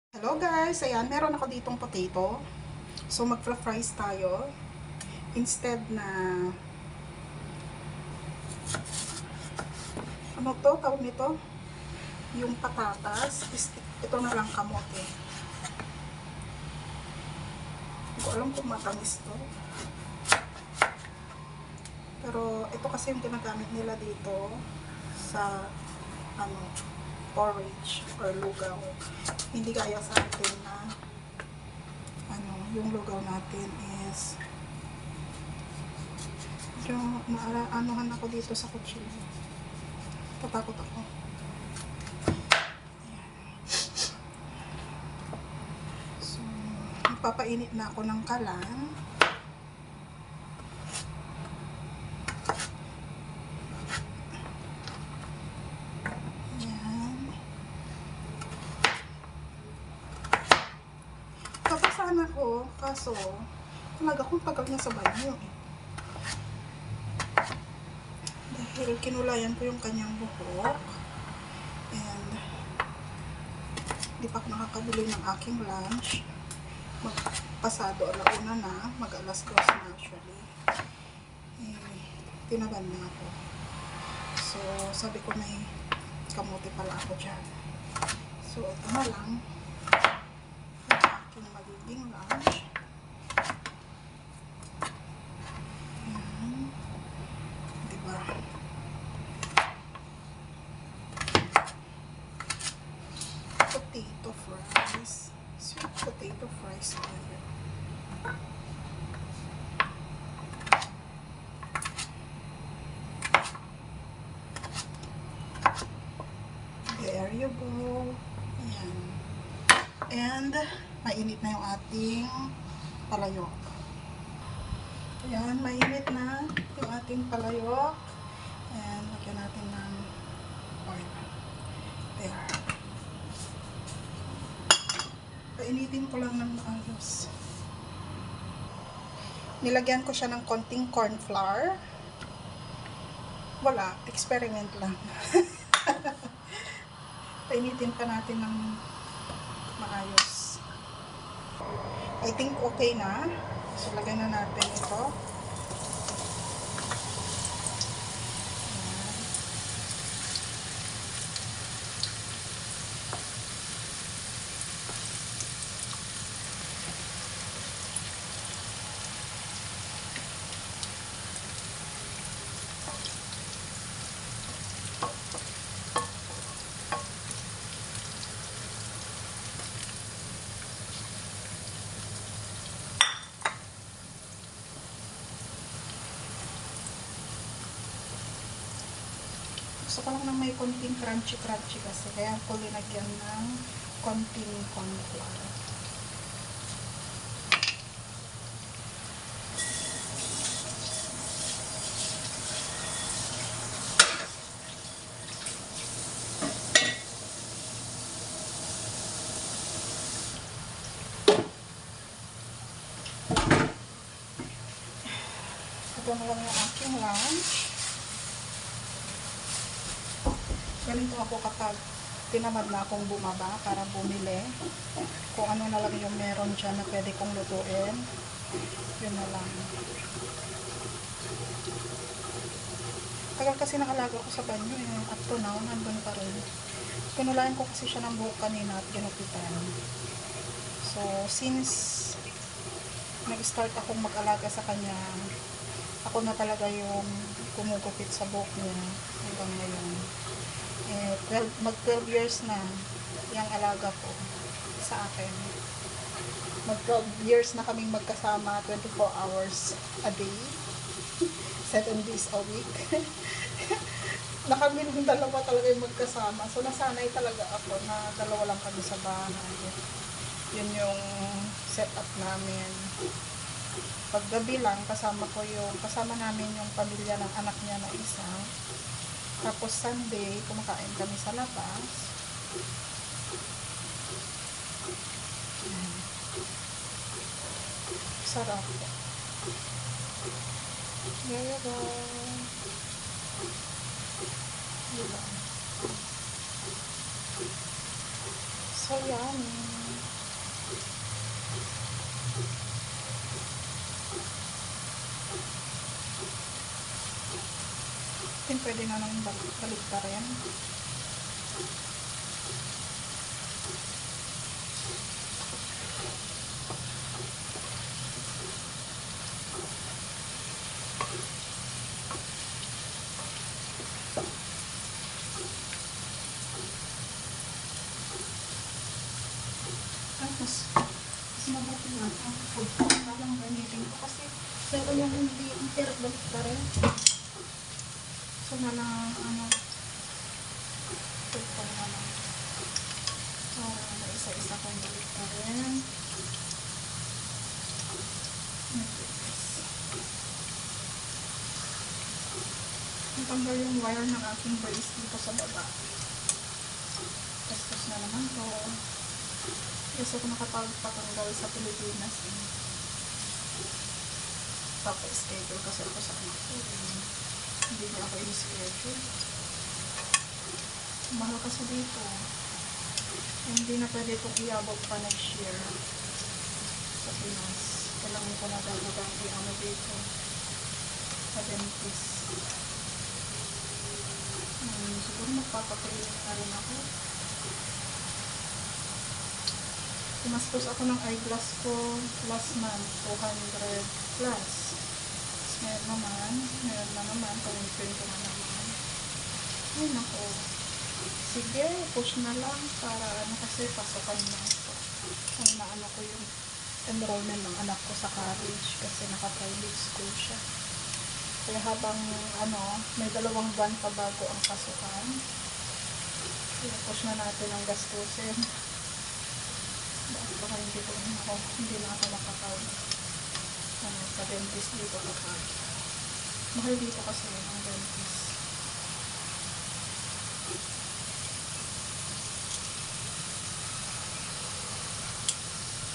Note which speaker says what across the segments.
Speaker 1: Hello guys! Ayan, meron ako ditong potato. So, magfra-fries tayo. Instead na ano to? Tawag nito? Yung patatas. Ito na lang kamote. Hindi ko alam kung matamis to. Pero, ito kasi yung ginagamit nila dito sa porridge or lugaw. Hindi gaya sa atin na yung lugaw natin is yung anuhan ako dito sa kutsilyo. Tatakot ako. Ayan. So, magpapainit na ako ng kalan. Papasahan ako, kaso talaga kung tagal niya sa banyo eh. Dahil kinulayan ko yung kanyang buhok and di pa ako nakakabili ng aking lunch. Magpasado alauna na, mag alas 2 na actually. Tinaban na ako. So sabi ko may kamote pala ako dyan. So ito na lang yung magiging lunch. Ayan. Diba? Potato fries. Sweet potato fries. There you go. Ayan. And mainit na yung ating palayok. Ayan, mainit na yung ating palayok. And lagyan natin ng oil. There. Painitin ko lang ng maayos. Nilagyan ko siya ng konting corn flour. Wala, experiment lang. Painitin pa natin ng maayos. I think okay na. So, lagyan na natin ito. Gusto ko lang na may konting crunchy-crunchy kasi kaya ko linagyan ng konting corn flour. Ito na lang yung aking lunch. Galing ko ako kapag tinamad na akong bumaba para bumili. Kung ano na lang yung meron dyan na pwede kong lutuin. Yun na lang. Tagal kasi nakalaga ko sa banyo eh. Up to now, nandun pa rin. Pinulayan ko kasi siya ng buhok kanina at ginupitan. So, since nag-start akong mag-alaga sa kanya, ako na talaga yung kumugupit sa buhok niya hanggang ngayon. Mag 12 years na yung alaga ko sa akin. Mag 12 years na kaming magkasama, 24 hours a day, 7 days a week. Na kami ng dalawa talaga yung magkasama. So nasanay talaga ako na dalawa lang kami sa bahay. Yun yung setup namin. Paggabi lang, kasama namin yung pamilya ng anak niya na isa. Tapos Sunday, kumakain kami sa labas. Sarap. There you go. Diba? So, yummy. pwede na nang balik pa rin. Mas mabuti nga ang food ko. Parang gamitin ko kasi pero yung hindi balik pa rin. So na lang food ko na lang. So isa-isa kong balik pa rin. Natanggal yung wire ng aking brace dito sa baba. Tapos na naman to. Kasi ako nakapagpatanggal sa Pilipinas. Papa-schedule kasi ako sa anak ko. Hindi na ako in-schedule. Mahal kasi dito. Hindi na pwede itong iabot pa next year. Sa Pinas. Kailangan ko na dalagang dito. Sa dentist. Siguro magpapakailan na rin ako. Tumastos ako ng eyeglass ko last month, 200 plus. Meron na naman, pag-print ko na naman. Ay nako. Sige, push na lang para kasi pasokan na ito. Kung naano ko yung enrollment ng anak ko sa college kasi naka-private school siya. Kaya habang may 2 buwan pa bago ang pasukan, push na natin ang gastusin. Baka hindi na ako makakaw sa dentist dito kapag mahal dito kasi ang dentist.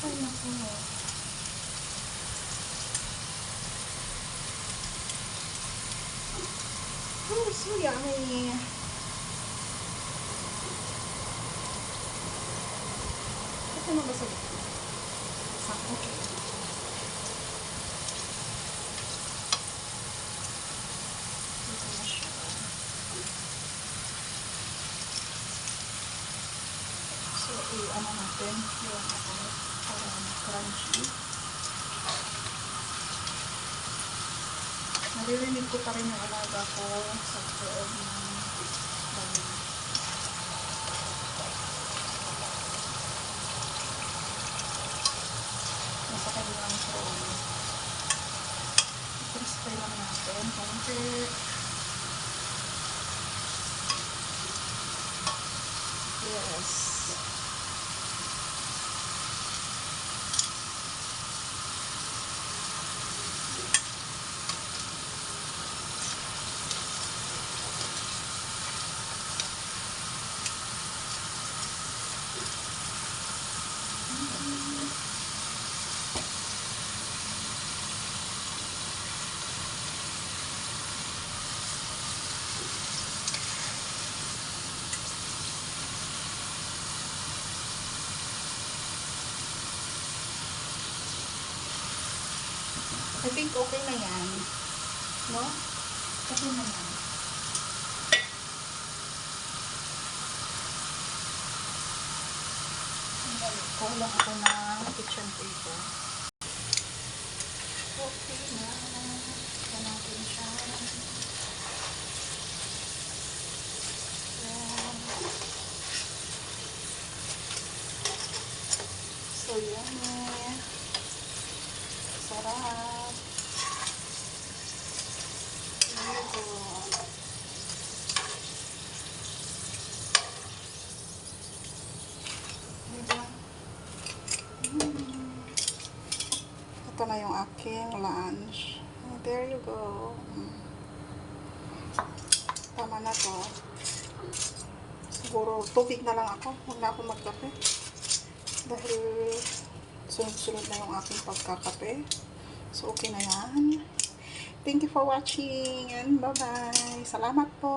Speaker 1: Ay naku. Oh, so yummy. Ito na ba sa dito? Okay. Ito na siya. So, natin yung para crunchy. Naririnig ko pa rin yung alaga ko sa loob ng bahay. Nasa kanilang phone. I-crispy lang natin. Konti. Yes. I think okay na yan. No? Okay na yan. Kulang ako ng kitchen paper. Okay na. Ito natin siya. So, yummy. Sarap. Ito. Ito na yung aking lunch. Oh, there you go. Tama na to. Siguro tubig na lang ako. Huwag na ako magkape. Dahil sunod-sunod na yung aking pagkakape. So, okay na yan. Thank you for watching and bye-bye. Salamat po.